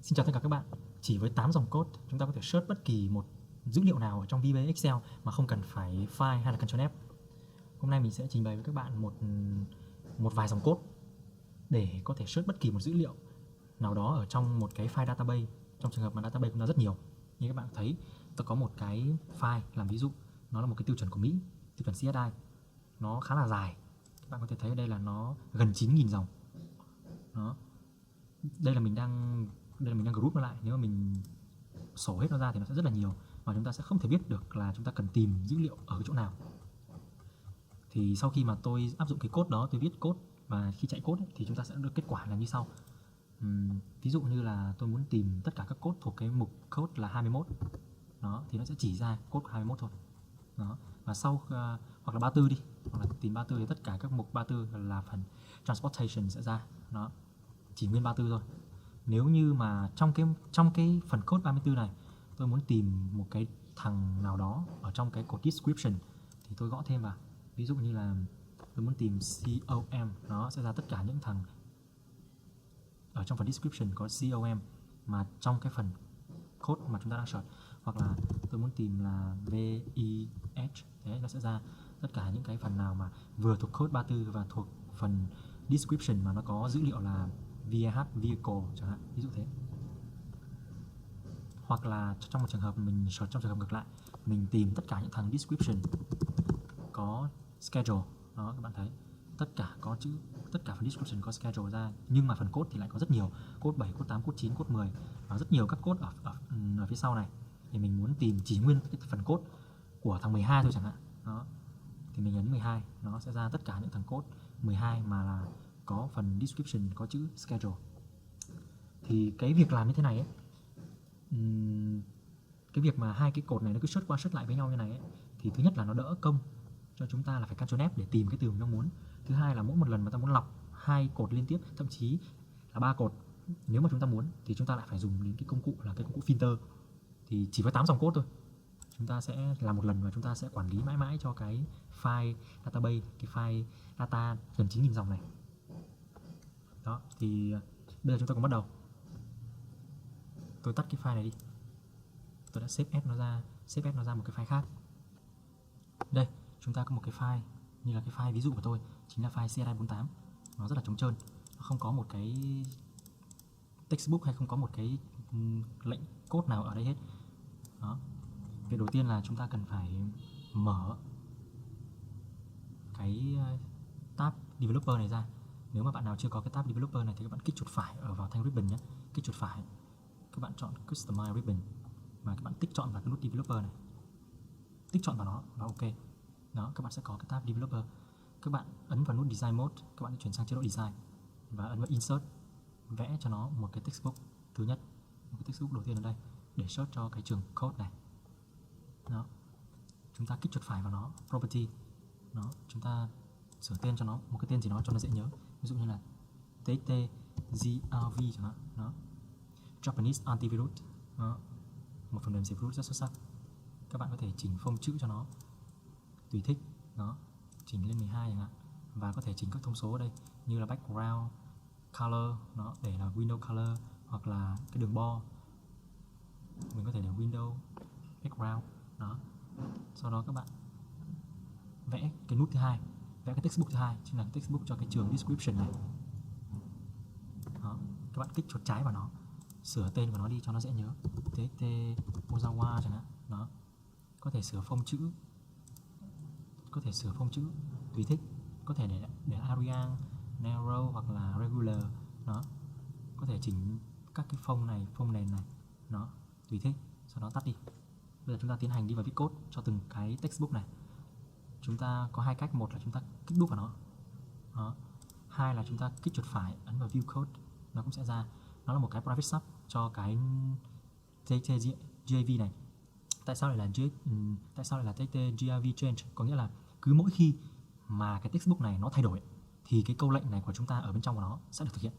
Xin chào tất cả các bạn. Chỉ với 8 dòng code, chúng ta có thể search bất kỳ một dữ liệu nào ở trong VBA Excel mà không cần phải file hay là Ctrl F. Hôm nay mình sẽ trình bày với các bạn một vài dòng code để có thể search bất kỳ một dữ liệu nào đó ở trong một cái file database. Trong trường hợp mà database chúng ta rất nhiều, như các bạn thấy, tôi có một cái file làm ví dụ, nó là một cái tiêu chuẩn của Mỹ, tiêu chuẩn CSI. Nó khá là dài. Các bạn có thể thấy ở đây là nó gần 9.000 dòng. Đó. Đây là mình đang group nó lại. Nếu mà mình sổ hết nó ra thì nó sẽ rất là nhiều, và chúng ta sẽ không thể biết được là chúng ta cần tìm dữ liệu ở cái chỗ nào. Thì sau khi mà tôi áp dụng cái code đó, tôi viết code, và khi chạy code ấy, thì chúng ta sẽ được kết quả là như sau. Ví dụ như là tôi muốn tìm tất cả các code thuộc cái mục code là 21. Đó, thì nó sẽ chỉ ra code của 21 thôi. Đó. Và sau hoặc là 34 đi, hoặc là tìm 34 thì tất cả các mục 34 là phần transportation sẽ ra. Đó. Chỉ nguyên 34 thôi. Nếu như mà trong cái phần code 34 này tôi muốn tìm một cái thằng nào đó ở trong cái code description thì tôi gõ thêm vào. Ví dụ như là tôi muốn tìm COM, nó sẽ ra tất cả những thằng ở trong phần description có COM mà trong cái phần code mà chúng ta đang search. Hoặc là tôi muốn tìm là VIH, thế nó sẽ ra tất cả những cái phần nào mà vừa thuộc code 34 và thuộc phần description mà nó có dữ liệu là VIH vehicle chẳng hạn, ví dụ thế. Hoặc là trong một trường hợp mình search trong trường hợp ngược lại, mình tìm tất cả những thằng description có schedule. Đó, các bạn thấy tất cả phần description có schedule ra, nhưng mà phần code thì lại có rất nhiều, code 7, code 8, code 9, code 10 và rất nhiều các code ở phía sau này. Thì mình muốn tìm chỉ nguyên cái phần code của thằng 12 thôi chẳng hạn. Đó, thì mình nhấn 12, nó sẽ ra tất cả những thằng code 12 mà là có phần description có chữ schedule. Thì cái việc làm như thế này ấy, cái việc mà hai cái cột này nó cứ search qua search lại với nhau như này ấy, thì thứ nhất là nó đỡ công cho chúng ta là phải Ctrl F để tìm cái từ mình mong muốn. Thứ hai là mỗi một lần mà ta muốn lọc hai cột liên tiếp, thậm chí là 3 cột, nếu mà chúng ta muốn thì chúng ta lại phải dùng đến cái công cụ là cái công cụ filter. Thì chỉ với 8 dòng code thôi, chúng ta sẽ làm một lần và chúng ta sẽ quản lý mãi mãi cho cái file database, cái file data gần 9.000 dòng này. Đó, thì bây giờ chúng ta cùng bắt đầu. Tôi tắt cái file này đi. Tôi đã save as nó ra một cái file khác. Đây, chúng ta có một cái file như là cái file ví dụ của tôi, chính là file CSI48. Nó rất là trống trơn, nó không có một cái textbook hay không có một cái lệnh code nào ở đây hết. Đó. Việc đầu tiên là chúng ta cần phải mở cái tab developer này ra. Nếu mà bạn nào chưa có cái tab developer này thì các bạn kích chuột phải ở vào thanh ribbon nhé. Kích chuột phải, các bạn chọn customize ribbon và các bạn tích chọn vào cái nút developer này. Tích chọn vào nó là ok. Đó, các bạn sẽ có cái tab developer. Các bạn ấn vào nút design mode, các bạn chuyển sang chế độ design và ấn vào insert, vẽ cho nó một cái textbook thứ nhất, một cái textbook đầu tiên ở đây để search cho cái trường code này. Đó, chúng ta kích chuột phải vào nó, property. Đó, chúng ta sửa tên cho nó một cái tên gì đó cho nó dễ nhớ, ví dụ như là TXT GRV chẳng hạn. Đó, Japanese antivirus. Đó, một phần mềm diệt virus rất xuất sắc. Các bạn có thể chỉnh phông chữ cho nó tùy thích. Đó, chỉnh lên 12 chẳng hạn, và có thể chỉnh các thông số ở đây như là background color, nó để là window color, hoặc là cái đường bo mình có thể để window background. Đó, sau đó các bạn vẽ cái nút thứ hai, vẽ cái textbook thứ hai, chính là cái textbook cho cái trường description này. Đó, các bạn kích chuột trái vào nó, sửa tên của nó đi cho nó dễ nhớ, TXT Ozawa chẳng hạn. Đó, có thể sửa phông chữ, tùy thích, có thể để Arial, narrow hoặc là regular. Đó, có thể chỉnh các cái phông này, phông nền này, nó tùy thích. Sau đó tắt đi. Bây giờ chúng ta tiến hành đi vào viết code cho từng cái textbook này. Chúng ta có hai cách, một là chúng ta kích đúp vào nó. Đó, hai là chúng ta kích chuột phải ấn vào view code, nó cũng sẽ ra. Nó là một cái private sub cho cái TXT GAV này. Tại sao lại là TXT GAV change? Có nghĩa là cứ mỗi khi mà cái textbook này nó thay đổi thì cái câu lệnh này của chúng ta ở bên trong của nó sẽ được thực hiện.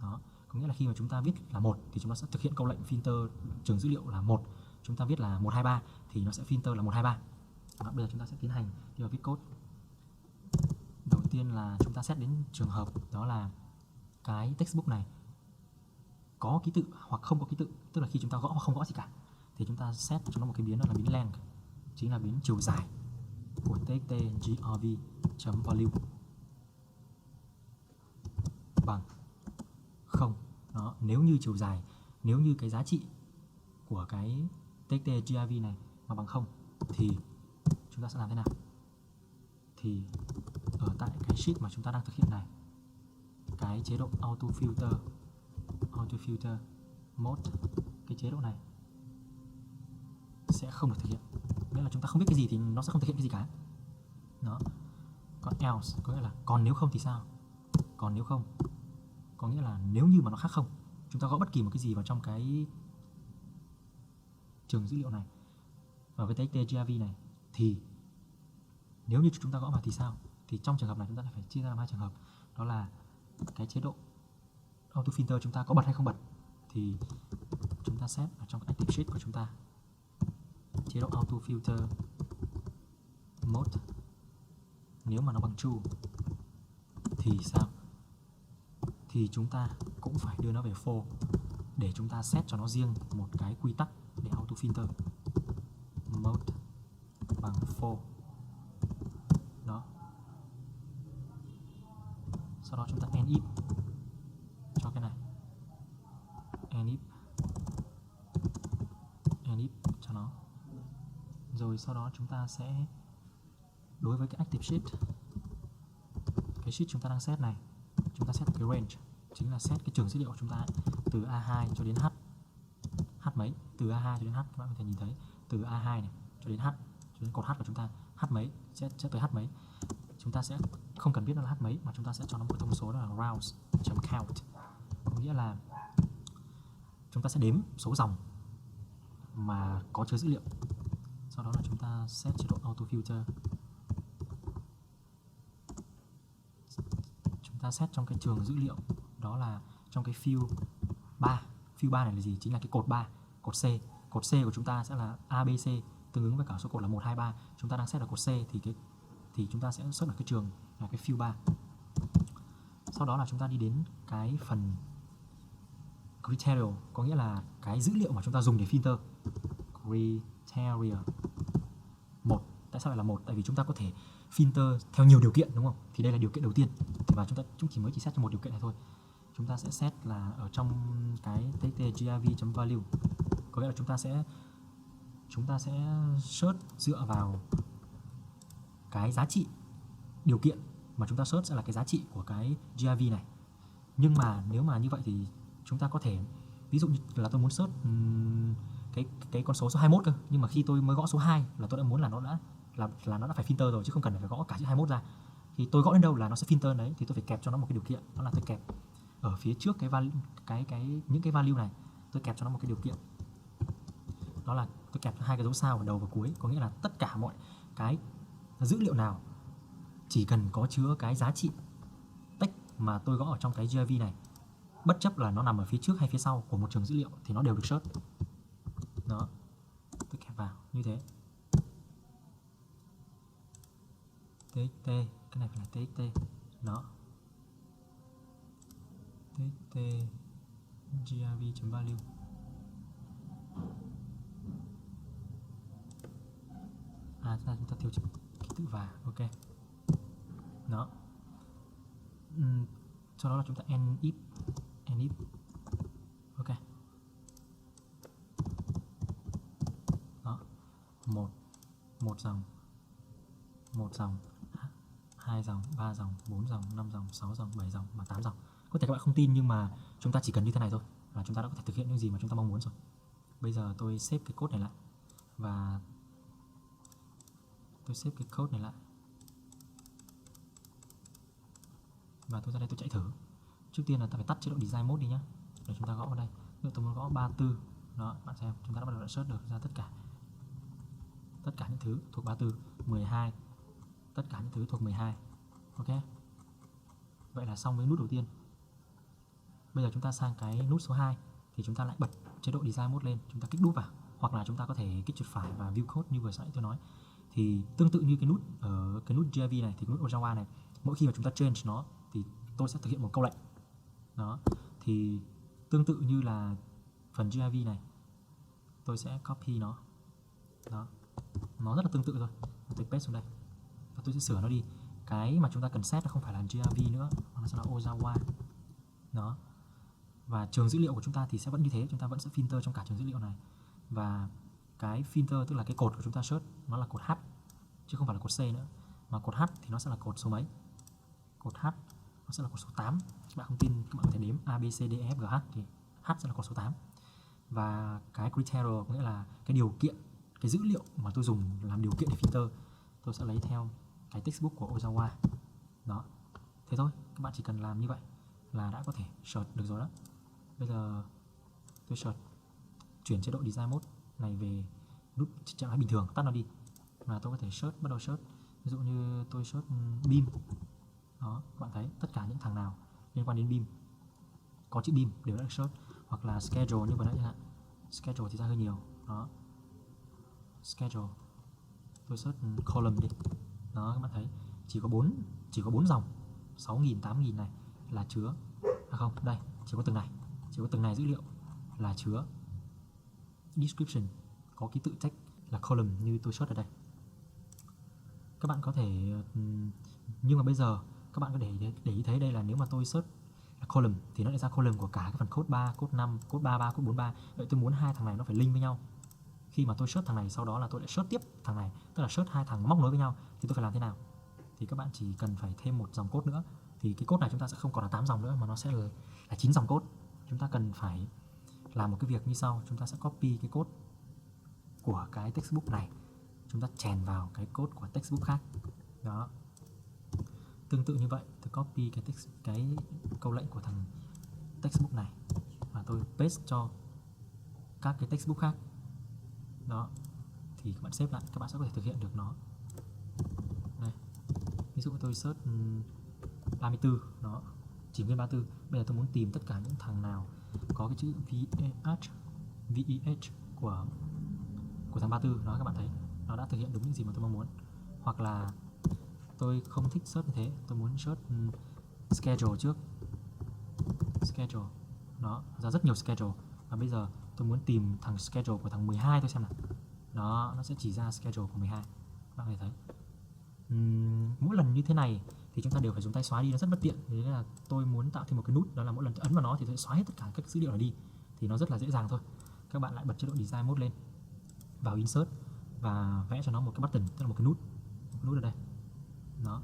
Đó, có nghĩa là khi mà chúng ta viết là 1 thì chúng ta sẽ thực hiện câu lệnh filter trường dữ liệu là 1. Chúng ta viết là 123 thì nó sẽ filter là 123. Đó, bây giờ chúng ta sẽ tiến hành đi vào viết code. Đầu tiên là chúng ta set đến trường hợp đó là cái textbook này có ký tự hoặc không có ký tự, tức là khi chúng ta gõ hoặc không gõ gì cả, thì chúng ta set cho nó một cái biến, đó là biến length, chính là biến chiều dài của txt grv.value bằng 0. Đó, nếu như chiều dài, nếu như cái giá trị của cái txt grv này mà bằng 0 thì chúng ta sẽ làm thế nào? Thì ở tại cái sheet mà chúng ta đang thực hiện này, cái chế độ auto filter mode, cái chế độ này sẽ không được thực hiện. Nghĩa là chúng ta không biết cái gì thì nó sẽ không thực hiện cái gì cả. Đó. Còn else có nghĩa là còn nếu không thì sao? Còn nếu không có nghĩa là nếu như mà nó khác không, chúng ta gõ bất kỳ một cái gì vào trong cái trường dữ liệu này và với txt grv này, thì nếu như chúng ta gõ vào thì sao? Thì trong trường hợp này chúng ta phải chia ra làm hai trường hợp, đó là cái chế độ auto filter chúng ta có bật hay không bật. Thì chúng ta set ở trong cái active sheet của chúng ta, chế độ auto filter mode, nếu mà nó bằng true thì sao? Thì chúng ta cũng phải đưa nó về for để chúng ta set cho nó riêng một cái quy tắc để auto filter mode bằng for. Đó. Sau đó chúng ta end if cho cái này, end if cho nó. Rồi sau đó chúng ta sẽ đối với cái active sheet, cái sheet chúng ta đang set này, chúng ta set cái range, chính là set cái trường dữ liệu của chúng ta ấy, từ A2 cho đến H mấy, từ A2 cho đến H, các bạn có thể nhìn thấy từ A2 này cho đến H, cho đến cột H của chúng ta, H mấy sẽ tới H mấy. Chúng ta sẽ không cần biết nó là H mấy mà chúng ta sẽ cho nó một cái thông số, đó là rows.count, có nghĩa là chúng ta sẽ đếm số dòng mà có chứa dữ liệu. Sau đó là chúng ta set chế độ auto filter, chúng ta set trong cái trường dữ liệu, đó là trong cái field 3. Field 3 này là gì? Chính là cái cột 3, cột C. Cột C của chúng ta sẽ là ABC, tương ứng với cả số cột là 1, 2, 3. Chúng ta đang set ở cột C thì chúng ta sẽ set ở cái trường là cái field 3. Sau đó là chúng ta đi đến cái phần criteria, có nghĩa là cái dữ liệu mà chúng ta dùng để filter. Criteria 1. Tại sao lại là 1? Tại vì chúng ta có thể filter theo nhiều điều kiện, đúng không? Thì đây là điều kiện đầu tiên. Và chúng chỉ set cho một điều kiện này thôi. Chúng ta sẽ set là ở trong cái txt grv.value, có nghĩa là chúng ta sẽ search dựa vào cái giá trị điều kiện mà chúng ta search sẽ là cái giá trị của cái grv này. Nhưng mà nếu mà như vậy thì chúng ta có thể, ví dụ như là tôi muốn search cái con số 21 cơ, nhưng mà khi tôi mới gõ số 2 là tôi đã muốn là nó đã phải filter rồi, chứ không cần phải gõ cả chữ 21 ra. Thì tôi gõ đến đâu là nó sẽ filter đấy, thì tôi phải kẹp cho nó một cái điều kiện, đó là tôi kẹp ở phía trước những cái value này, tôi kẹp cho nó một cái điều kiện, đó là tôi kẹp hai cái dấu sao ở đầu và cuối, có nghĩa là tất cả mọi cái dữ liệu nào chỉ cần có chứa cái giá trị text mà tôi gõ ở trong cái grv này, bất chấp là nó nằm ở phía trước hay phía sau của một trường dữ liệu, thì nó đều được search. Đó, tôi kẹp vào như thế. txt, cái này phải là txt. Đó, txt grv.value. Chúng ta thiếu ký tự và ok. Đó. Sau đó là chúng ta end if. Ok. Đó. Một dòng, 2 dòng, 3 dòng, 4 dòng, 5 dòng, 6 dòng, 7 dòng và 8 dòng. Có thể các bạn không tin nhưng mà chúng ta chỉ cần như thế này thôi là chúng ta đã có thể thực hiện những gì mà chúng ta mong muốn rồi. Bây giờ tôi save cái code này lại và tôi ra đây tôi chạy thử. Trước tiên là ta phải tắt chế độ design mode đi nhé, để chúng ta gõ vào đây. Ví dụ tôi muốn gõ 34. Đó, bạn xem, chúng ta đã bắt đầu search được ra tất cả những thứ thuộc 34, 12, tất cả những thứ thuộc 12. Ok. Vậy là xong với nút đầu tiên. Bây giờ chúng ta sang cái nút số 2 thì chúng ta lại bật chế độ design mode lên, chúng ta kích đúp vào, hoặc là chúng ta có thể kích chuột phải và view code như vừa nãy tôi nói. Thì tương tự như cái nút ở cái nút grv này, thì cái nút Ojawa này, mỗi khi mà chúng ta change nó thì tôi sẽ thực hiện một câu lệnh. Đó, thì Tương tự như là phần GIV này, tôi sẽ copy nó. Đó, nó rất là tương tự thôi. Tôi paste xuống đây và tôi sẽ sửa nó đi. Cái mà chúng ta cần set nó không phải là GIV nữa, mà nó sẽ là Ozawa. Đó. Và trường dữ liệu của chúng ta thì sẽ vẫn như thế, chúng ta vẫn sẽ filter trong cả trường dữ liệu này. Và cái filter tức là cái cột của chúng ta search nó là cột H chứ không phải là cột C nữa. Mà cột H thì nó sẽ là cột số mấy? Cột H nó sẽ là cột số 8. Các bạn không tin các bạn có thể đếm A, B, C, D, E, F, G, H thì H sẽ là cột số 8. Và cái criteria có nghĩa là cái điều kiện, cái dữ liệu mà tôi dùng làm điều kiện để filter, tôi sẽ lấy theo cái textbook của Ozawa. Đó. Thế thôi, các bạn chỉ cần làm như vậy là đã có thể search được rồi đó. Bây giờ tôi search, chuyển chế độ design mode này về nút trạng thái bình thường, tắt nó đi. Và tôi có thể search, bắt đầu search. Ví dụ như tôi search beam. Đó, các bạn thấy tất cả những thằng nào liên quan đến beam có chữ beam đều đã được search. Hoặc là schedule như vừa nãy chẳng hạn. Schedule thì ra hơi nhiều. Đó. Schedule. Tôi search column đi. Đó, các bạn thấy chỉ có 4 dòng 6.000, 8.000 này là chứa, không, đây, chỉ có từng này dữ liệu là chứa description, có ký tự text là column như tôi search ở đây. Các bạn có thể, nhưng mà bây giờ các bạn có để ý thấy đây là nếu mà tôi search là column thì nó lại ra column của cả cái phần code 3, code 5, code 33, code 43. Vậy tôi muốn hai thằng này nó phải link với nhau. Khi mà tôi search thằng này sau đó là tôi lại search tiếp thằng này, tức là search hai thằng móc nối với nhau, thì tôi phải làm thế nào? Thì các bạn chỉ cần phải thêm một dòng code nữa. Thì cái code này chúng ta sẽ không còn là 8 dòng nữa mà nó sẽ là 9 dòng code. Chúng ta cần phải làm một cái việc như sau, chúng ta sẽ copy cái code của cái textbook này, chúng ta chèn vào cái code của textbook khác. Đó. Tương tự như vậy, tôi copy cái câu lệnh của thằng textbook này và tôi paste cho các cái textbook khác. Đó. Thì các bạn xếp lại, các bạn sẽ có thể thực hiện được nó. Đây. Ví dụ tôi search 34, đó, chỉ nguyên 34. Bây giờ tôi muốn tìm tất cả những thằng nào có cái chữ VEH của thằng 34. Đó, các bạn thấy nó đã thực hiện đúng những gì mà tôi mong muốn. Hoặc là tôi không thích search như thế, tôi muốn search schedule trước. Schedule. Đó, ra rất nhiều schedule. Và bây giờ tôi muốn tìm thằng schedule của thằng 12 tôi xem nào. Đó, nó sẽ chỉ ra schedule của 12. Các bạn có thể thấy. Mỗi lần như thế này thì chúng ta đều phải dùng tay xóa đi, nó rất bất tiện. Thế nên là tôi muốn tạo thêm một cái nút, đó là mỗi lần tôi ấn vào nó thì tôi xóa hết tất cả các dữ liệu này đi, thì nó rất là dễ dàng thôi. Các bạn lại bật chế độ design mode lên, vào insert và vẽ cho nó một cái button, tức là một cái nút ở đây. Đó.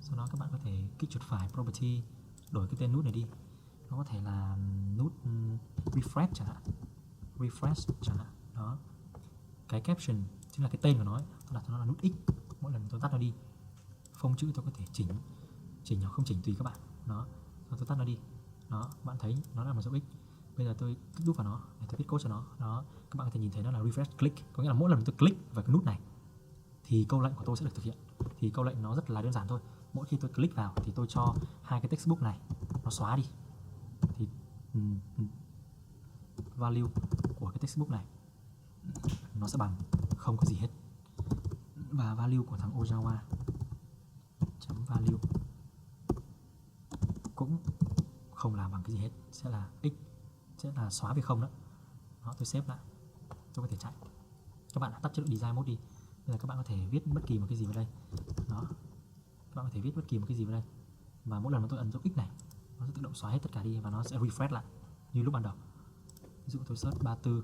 Sau đó các bạn có thể kích chuột phải property, đổi cái tên nút này đi. Nó có thể là nút refresh chẳng hạn. Đó. Cái caption chính là cái tên của nó, tôi đặt cho nó là nút x. Mỗi lần tôi tắt nó đi, phông chữ tôi có thể chỉnh hoặc không chỉnh tùy các bạn. Đó, rồi tôi tắt nó đi. Đó, các bạn thấy nó là một dấu x. Bây giờ tôi kích đúp vào nó để tôi viết code cho nó. Đó, các bạn có thể nhìn thấy nó là refresh click, có nghĩa là mỗi lần tôi click vào cái nút này thì câu lệnh của tôi sẽ được thực hiện. Thì câu lệnh nó rất là đơn giản thôi. Mỗi khi tôi click vào thì tôi cho hai cái textbook này nó xóa đi, thì value của cái textbook này nó sẽ bằng không có gì hết. Và value của thằng Ozawa chấm value cũng không làm bằng cái gì hết, sẽ là x, sẽ là xóa về không đó. Đó, tôi xếp lại, tôi có thể chạy. Các bạn đã tắt chế độ design mode đi. Bây giờ các bạn có thể viết bất kỳ một cái gì vào đây. Đó, các bạn có thể viết bất kỳ một cái gì vào đây, và mỗi lần mà tôi ấn dấu x này nó sẽ tự động xóa hết tất cả đi và nó sẽ refresh lại như lúc ban đầu. Ví dụ tôi search 34,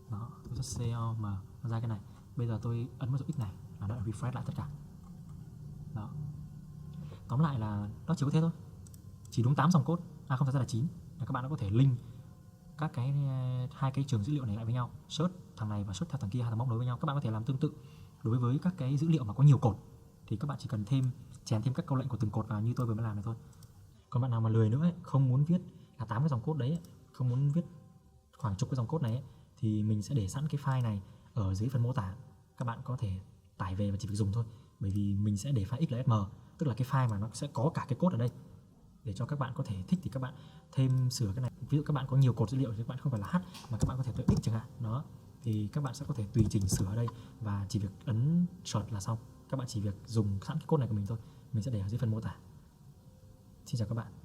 đó, tôi search COM nó ra cái này. Bây giờ tôi ấn vào dấu x này là nó refresh lại tất cả. Đó. Tóm lại là nó chỉ có thế thôi, chỉ đúng 8 dòng code, không, thật ra là 9. Các bạn đã có thể link các cái hai cái trường dữ liệu này lại với nhau, search thằng này và search theo thằng kia, hai thằng móc nối với nhau. Các bạn có thể làm tương tự đối với các cái dữ liệu mà có nhiều cột, thì các bạn chỉ cần chèn thêm các câu lệnh của từng cột vào như tôi vừa mới làm này thôi. Còn bạn nào mà lười nữa ấy, không muốn viết là 8 cái dòng code đấy ấy, không muốn viết khoảng chục cái dòng code này ấy, thì mình sẽ để sẵn cái file này ở dưới phần mô tả. Các bạn có thể tải về và chỉ việc dùng thôi, bởi vì mình sẽ để file XLSM, tức là cái file mà nó sẽ có cả cái code ở đây, để cho các bạn có thể thích thì các bạn thêm sửa cái này. Ví dụ các bạn có nhiều cột dữ liệu thì các bạn không phải là H mà các bạn có thể tới X chẳng hạn. Đó, thì các bạn sẽ có thể tùy chỉnh sửa ở đây và chỉ việc ấn Start là xong. Các bạn chỉ việc dùng sẵn cái code này của mình thôi. Mình sẽ để ở dưới phần mô tả. Xin chào các bạn.